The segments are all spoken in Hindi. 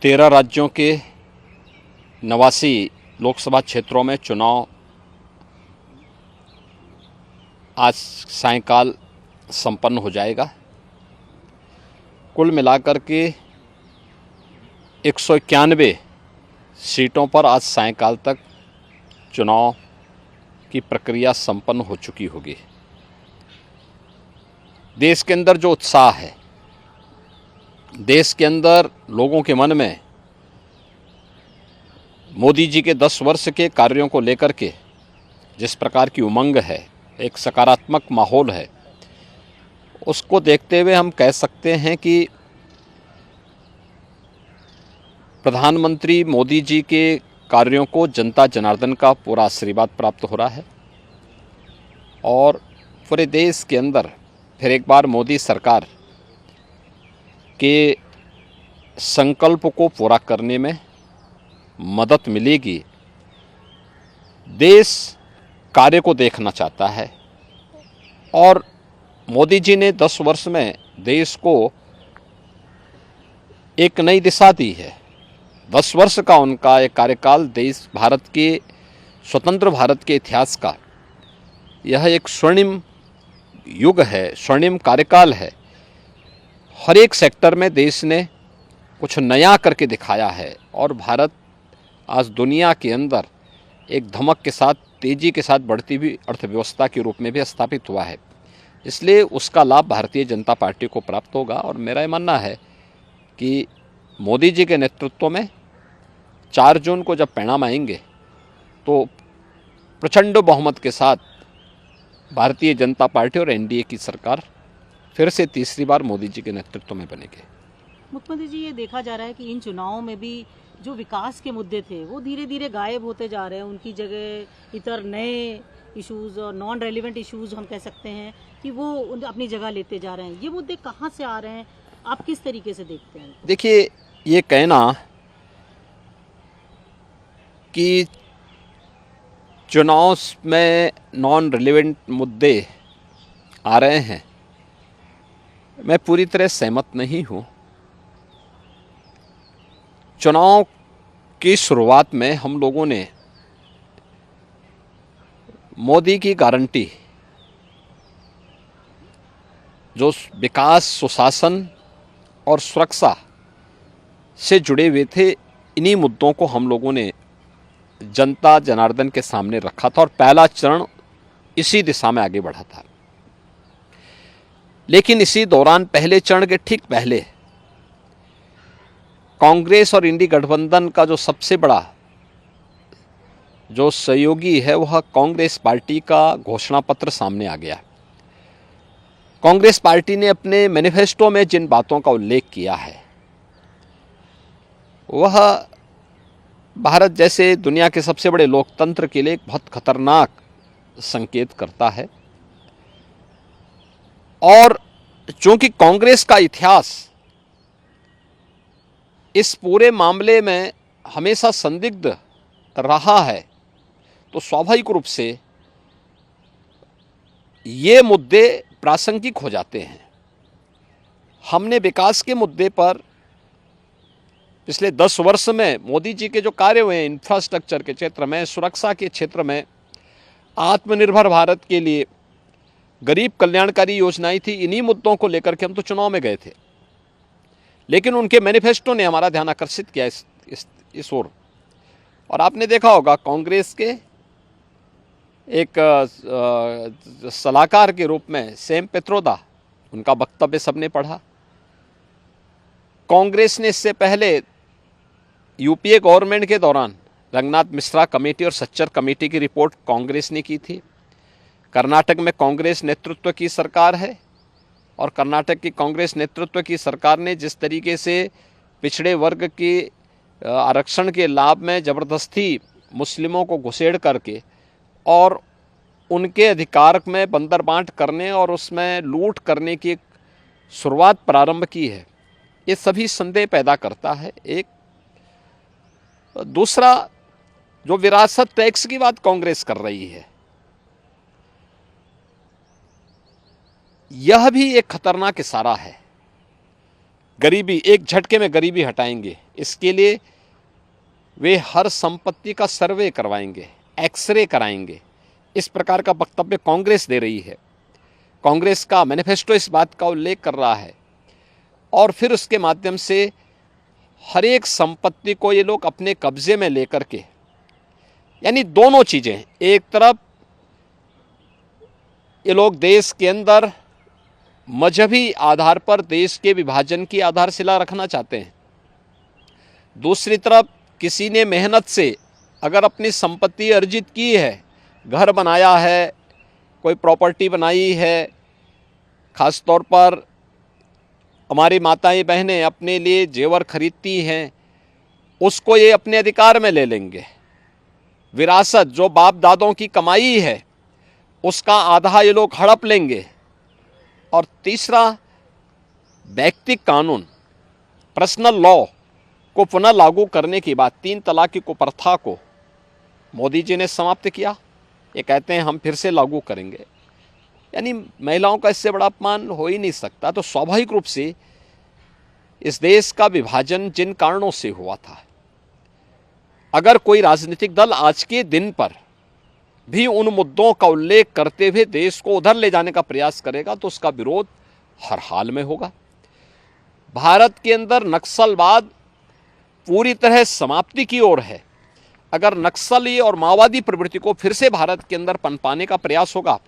13 राज्यों के 89 लोकसभा क्षेत्रों में चुनाव आज सायंकाल संपन्न हो जाएगा। कुल मिलाकर के 191 सीटों पर आज सायंकाल तक चुनाव की प्रक्रिया संपन्न हो चुकी होगी। देश के अंदर जो उत्साह है, देश के अंदर लोगों के मन में मोदी जी के 10 वर्ष के कार्यों को लेकर के जिस प्रकार की उमंग है, एक सकारात्मक माहौल है, उसको देखते हुए हम कह सकते हैं कि प्रधानमंत्री मोदी जी के कार्यों को जनता जनार्दन का पूरा आशीर्वाद प्राप्त हो रहा है और पूरे देश के अंदर फिर एक बार मोदी सरकार के संकल्प को पूरा करने में मदद मिलेगी। देश कार्य को देखना चाहता है और मोदी जी ने 10 वर्ष में देश को एक नई दिशा दी है। 10 वर्ष का उनका एक कार्यकाल देश भारत के स्वतंत्र भारत के इतिहास का यह एक स्वर्णिम युग है, स्वर्णिम कार्यकाल है। हर एक सेक्टर में देश ने कुछ नया करके दिखाया है और भारत आज दुनिया के अंदर एक धमक के साथ, तेजी के साथ बढ़ती हुई अर्थव्यवस्था के रूप में भी स्थापित हुआ है। इसलिए उसका लाभ भारतीय जनता पार्टी को प्राप्त होगा और मेरा ये मानना है कि मोदी जी के नेतृत्व में 4 जून को जब परिणाम आएंगे तो प्रचंड बहुमत के साथ भारतीय जनता पार्टी और एनडीए की सरकार फिर से तीसरी बार मोदी जी के नेतृत्व में बनेगी। मुख्यमंत्री जी, ये देखा जा रहा है कि इन चुनावों में भी जो विकास के मुद्दे थे वो धीरे धीरे गायब होते जा रहे हैं। उनकी जगह इतर नए इश्यूज़ और नॉन रेलिवेंट इश्यूज़ हम कह सकते हैं कि वो अपनी जगह लेते जा रहे हैं। ये मुद्दे कहाँ से आ रहे हैं, आप किस तरीके से देखते हैं? देखिए, ये कहना कि चुनाव में नॉन रेलिवेंट मुद्दे आ रहे हैं, मैं पूरी तरह सहमत नहीं हूँ। चुनाव की शुरुआत में हम लोगों ने मोदी की गारंटी, जो विकास, सुशासन और सुरक्षा से जुड़े हुए थे, इन्हीं मुद्दों को हम लोगों ने जनता जनार्दन के सामने रखा था और पहला चरण इसी दिशा में आगे बढ़ा था। लेकिन इसी दौरान पहले चरण के ठीक पहले कांग्रेस और इंडी गठबंधन का जो सबसे बड़ा जो सहयोगी है वह कांग्रेस पार्टी का घोषणा पत्र सामने आ गया। कांग्रेस पार्टी ने अपने मैनिफेस्टो में जिन बातों का उल्लेख किया है वह भारत जैसे दुनिया के सबसे बड़े लोकतंत्र के लिए एक बहुत खतरनाक संकेत करता है। और चूंकि कांग्रेस का इतिहास इस पूरे मामले में हमेशा संदिग्ध रहा है, तो स्वाभाविक रूप से ये मुद्दे प्रासंगिक हो जाते हैं। हमने विकास के मुद्दे पर पिछले 10 वर्ष में मोदी जी के जो कार्य हुए हैं, इंफ्रास्ट्रक्चर के क्षेत्र में, सुरक्षा के क्षेत्र में, आत्मनिर्भर भारत के लिए गरीब कल्याणकारी योजनाएं थी, इन्हीं मुद्दों को लेकर के हम तो चुनाव में गए थे। लेकिन उनके मैनिफेस्टो ने हमारा ध्यान आकर्षित किया इस ओर। और आपने देखा होगा कांग्रेस के एक सलाहकार के रूप में सैम पित्रोदा, उनका वक्तव्य सबने पढ़ा। कांग्रेस ने इससे पहले यूपीए गवर्नमेंट के दौरान रंगनाथ मिश्रा कमेटी और सच्चर कमेटी की रिपोर्ट कांग्रेस ने की थी। कर्नाटक में कांग्रेस नेतृत्व की सरकार है और कर्नाटक की कांग्रेस नेतृत्व की सरकार ने जिस तरीके से पिछड़े वर्ग के आरक्षण के लाभ में ज़बरदस्ती मुस्लिमों को घुसेड़ करके और उनके अधिकार में बंदरबांट करने और उसमें लूट करने की एक शुरुआत प्रारंभ की है, ये सभी संदेह पैदा करता है। एक दूसरा, जो विरासत टैक्स की बात कांग्रेस कर रही है, यह भी एक खतरनाक इशारा है। गरीबी, एक झटके में गरीबी हटाएंगे। इसके लिए वे हर संपत्ति का सर्वे करवाएंगे, एक्सरे कराएंगे। इस प्रकार का वक्तव्य कांग्रेस दे रही है। कांग्रेस का मैनिफेस्टो इस बात का उल्लेख कर रहा है और फिर उसके माध्यम से हर एक संपत्ति को ये लोग अपने कब्जे में लेकर के, यानी दोनों चीज़ें, एक तरफ ये लोग देश के अंदर मजहबी आधार पर देश के विभाजन की आधारशिला रखना चाहते हैं, दूसरी तरफ किसी ने मेहनत से अगर अपनी संपत्ति अर्जित की है, घर बनाया है, कोई प्रॉपर्टी बनाई है, ख़ास तौर पर हमारी माताएं बहनें अपने लिए जेवर खरीदती हैं, उसको ये अपने अधिकार में ले लेंगे। विरासत जो बाप दादों की कमाई है उसका आधा ये लोग हड़प लेंगे। और तीसरा, व्यक्तिगत कानून, पर्सनल लॉ को पुनः लागू करने की बात, 3 तलाक की कुप्रथा को मोदी जी ने समाप्त किया। ये कहते हैं हम फिर से लागू करेंगे। यानी महिलाओं का इससे बड़ा अपमान हो ही नहीं सकता। तो स्वाभाविक रूप से इस देश का विभाजन जिन कारणों से हुआ था, अगर कोई राजनीतिक दल आज के दिन पर भी उन मुद्दों का उल्लेख करते हुए देश को उधर ले जाने का प्रयास करेगा तो उसका विरोध हर हाल में होगा। भारत के अंदर नक्सलवाद पूरी तरह समाप्ति की ओर है। अगर नक्सली और माओवादी प्रवृत्ति को फिर से भारत के अंदर पनपाने का प्रयास होगा,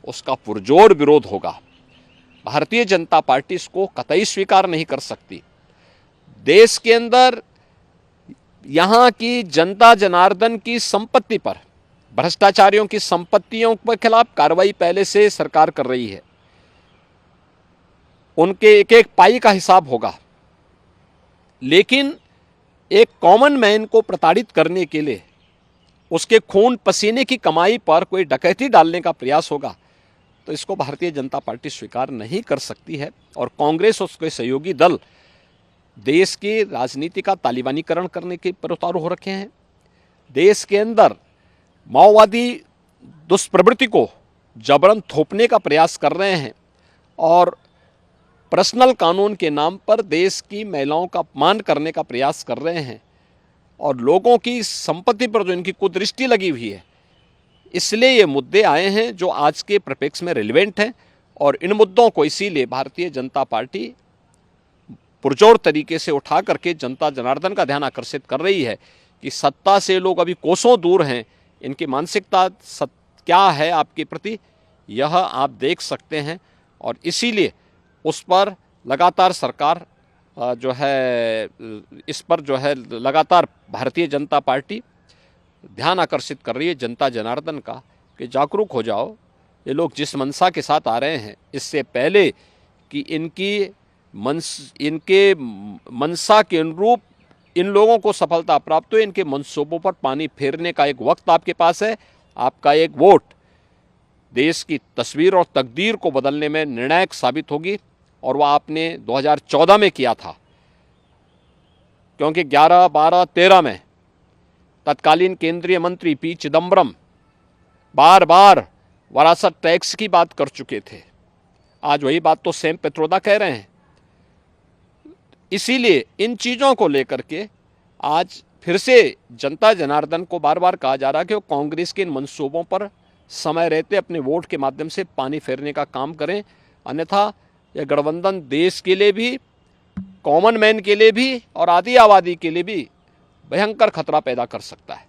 उसका पुरजोर विरोध होगा। भारतीय जनता पार्टी इसको कतई स्वीकार नहीं कर सकती। देश के अंदर यहाँ की जनता जनार्दन की संपत्ति पर, भ्रष्टाचारियों की संपत्तियों के खिलाफ कार्रवाई पहले से सरकार कर रही है। उनके एक एक पाई का हिसाब होगा। लेकिन एक कॉमन मैन को प्रताड़ित करने के लिए, उसके खून पसीने की कमाई पर कोई डकैती डालने का प्रयास होगा तो इसको भारतीय जनता पार्टी स्वीकार नहीं कर सकती है। और कांग्रेस और उसके सहयोगी दल देश की राजनीति का तालिबानीकरण करने के पर उतारू हो रखे हैं। देश के अंदर माओवादी दुष्प्रवृत्ति को जबरन थोपने का प्रयास कर रहे हैं और पर्सनल कानून के नाम पर देश की महिलाओं का अपमान करने का प्रयास कर रहे हैं और लोगों की संपत्ति पर जो इनकी कुदृष्टि लगी हुई है, इसलिए ये मुद्दे आए हैं जो आज के परिप्रेक्ष्य में रिलेवेंट हैं। और इन मुद्दों को इसीलिए भारतीय जनता पार्टी पुरजोर तरीके से उठा करके जनता जनार्दन का ध्यान आकर्षित कर रही है कि सत्ता से लोग अभी कोसों दूर हैं। इनकी मानसिकता क्या है आपके प्रति, यह आप देख सकते हैं। और इसीलिए उस पर लगातार सरकार जो है, इस पर जो है लगातार भारतीय जनता पार्टी ध्यान आकर्षित कर रही है जनता जनार्दन का कि जागरूक हो जाओ। ये लोग जिस मंशा के साथ आ रहे हैं, इससे पहले कि इनके मंशा के अनुरूप इन लोगों को सफलता प्राप्त हो, इनके मंसूबों पर पानी फेरने का एक वक्त आपके पास है। आपका एक वोट देश की तस्वीर और तकदीर को बदलने में निर्णायक साबित होगी। और वह आपने 2014 में किया था, क्योंकि 11, 12, 13 में तत्कालीन केंद्रीय मंत्री पी चिदम्बरम बार बार वरासत टैक्स की बात कर चुके थे। आज वही बात तो सैम पित्रोदा कह रहे हैं। इसीलिए इन चीज़ों को लेकर के आज फिर से जनता जनार्दन को बार बार कहा जा रहा है कि वो कांग्रेस के इन मंसूबों पर समय रहते अपने वोट के माध्यम से पानी फेरने का काम करें। अन्यथा यह गठबंधन देश के लिए भी, कॉमन मैन के लिए भी और आदि आबादी के लिए भी भयंकर खतरा पैदा कर सकता है।